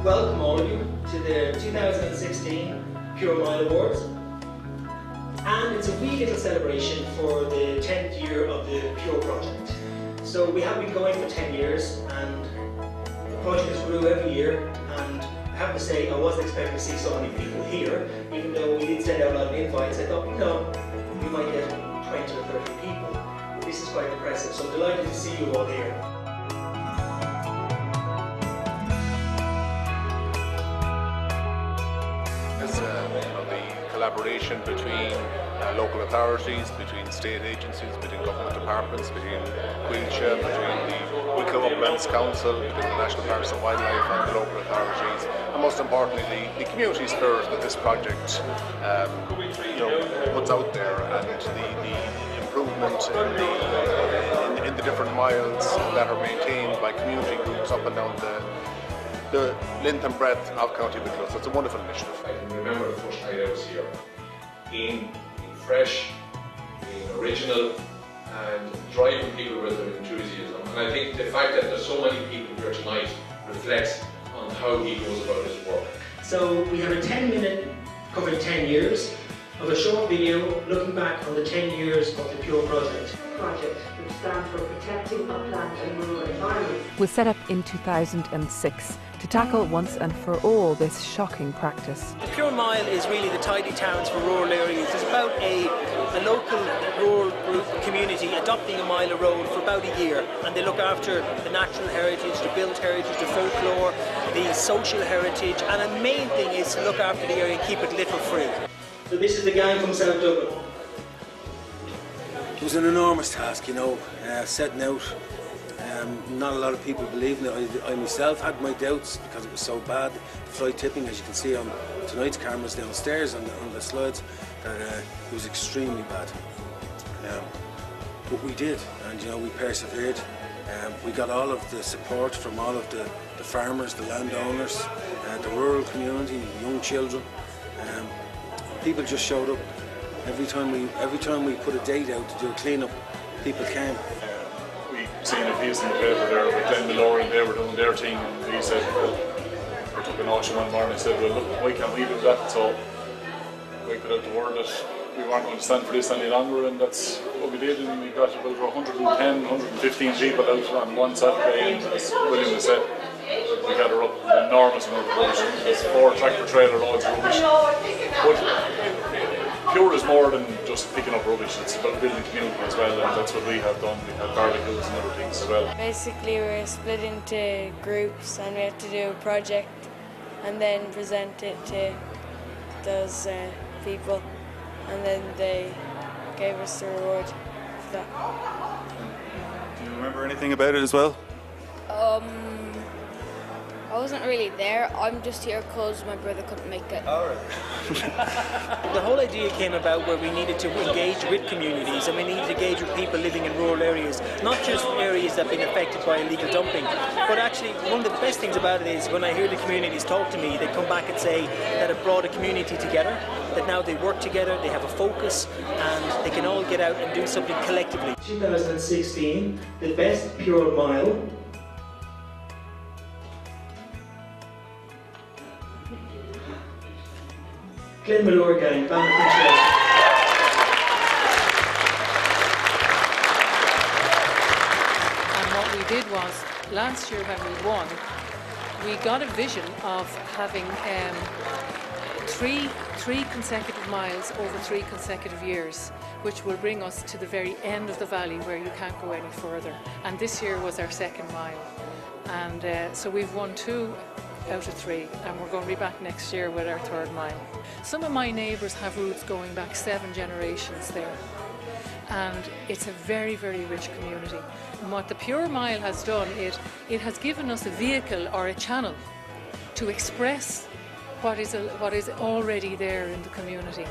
Welcome all of you to the 2016 Pure Mile Awards, and it's a wee little celebration for the 10th year of the Pure project. So we have been going for 10 years and the project has grew every year, and I have to say I wasn't expecting to see so many people here, even though we did send out a lot of invites. I thought, we might get 20 or 30 people. This is quite impressive, so I'm delighted to see you all here. The collaboration between local authorities, between state agencies, between government departments, between Quilcha, between the Wicklow Uplands Council, between the National Parks and Wildlife and the local authorities, and most importantly the community spirit that this project puts out there, and the improvement in the different miles that are maintained by community groups up and down the length and breadth of County Wicklow. So it's a wonderful initiative. I can remember the first night I was here, being fresh, being original, and driving people with their enthusiasm. And I think the fact that there's so many people here tonight reflects on how he goes about his work. So we have a 10-minute covering 10 years of a short video looking back on the 10 years of the Pure project. Which stands for Protecting Upland and Rural Environments, was set up in 2006 to tackle once and for all this shocking practice. The Pure Mile is really the tidy towns for rural areas. It's about a local rural group community adopting a mile of road for about a year, and they look after the natural heritage, the built heritage, the folklore, the social heritage, and the main thing is to look after the area and keep it litter free. So this is the gang from South Dublin. It was an enormous task, setting out. Not a lot of people believed in it. I myself had my doubts because it was so bad. The fly tipping, as you can see on tonight's cameras downstairs on the slides, that it was extremely bad. But we did, and we persevered. We got all of the support from all of the farmers, the landowners, the rural community, young children. People just showed up. Every time we put a date out to do a clean-up, people came. We seen a piece in the paper there with Glen Mallory, and they were doing their thing, and he said, well, they took an auction one morning and said, well, look, why can't we do that? So we put out the word that we weren't going to stand for this any longer, and that's what we did, and we got about 110, 115 people out on one Saturday, and as William has said, we gathered up an enormous amount of rubbish. There's 4 tractor-trailer loads of rubbish. But Pure is more than just picking up rubbish, it's about building community as well, and that's what we have done. We have barbecues and other things as well. Basically we're split into groups and we have to do a project and then present it to those people, and then they gave us the reward for that. Do you remember anything about it as well? I wasn't really there. I'm just here because my brother couldn't make it. All right. The whole idea came about where we needed to engage with communities, and we needed to engage with people living in rural areas, not just areas that have been affected by illegal dumping, but actually one of the best things about it is when I hear the communities talk to me, they come back and say that it brought a community together, that now they work together, they have a focus, and they can all get out and do something collectively. 2016, the best Pure Mile. Glen Mallory gang, band of And what we did was, last year when we won, we got a vision of having three consecutive miles over 3 consecutive years, which will bring us to the very end of the valley where you can't go any further. And this year was our 2nd mile. And so we've won 2 out of 3, and we're going to be back next year with our 3rd mile. Some of my neighbours have roots going back 7 generations there, and it's a very, very rich community. And what the Pure Mile has done, it has given us a vehicle or a channel to express what is already there in the community.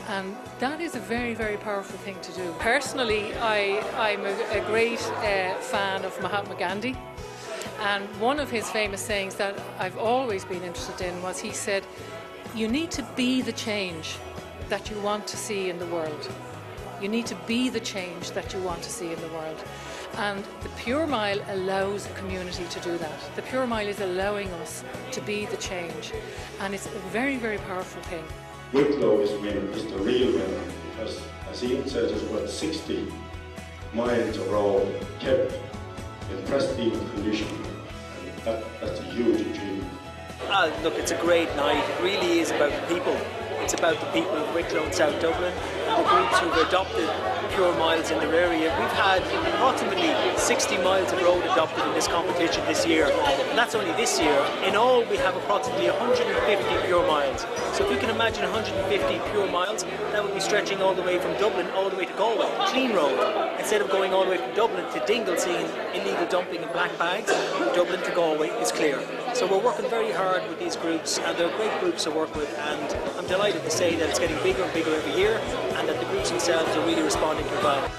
And that is a very, very powerful thing to do. Personally, I'm a great fan of Mahatma Gandhi. And one of his famous sayings that I've always been interested in was he said, you need to be the change that you want to see in the world. You need to be the change that you want to see in the world. And the Pure Mile allows the community to do that. The Pure Mile is allowing us to be the change. And it's a very, very powerful thing. Wicklow is the real winner, because as Ian said, there's about 60 miles of road kept in pristine condition. And that's a huge achievement. Look, it's a great night. It really is about the people. It's about the people of Wicklow and South Dublin and the groups who've adopted Pure Miles in their area. We've had approximately 60 miles of road adopted in this competition this year, and that's only this year. In all, we have approximately 150 Pure Miles. So if you can imagine 150 Pure Miles, that would be stretching all the way from Dublin all the way to Galway, clean road. Instead of going all the way from Dublin to Dingle, seeing illegal dumping in black bags, Dublin to Galway is clear. So we're working very hard with these groups, and they're great groups to work with, and I'm delighted to say that it's getting bigger and bigger every year, and that the groups themselves are really responding to it well.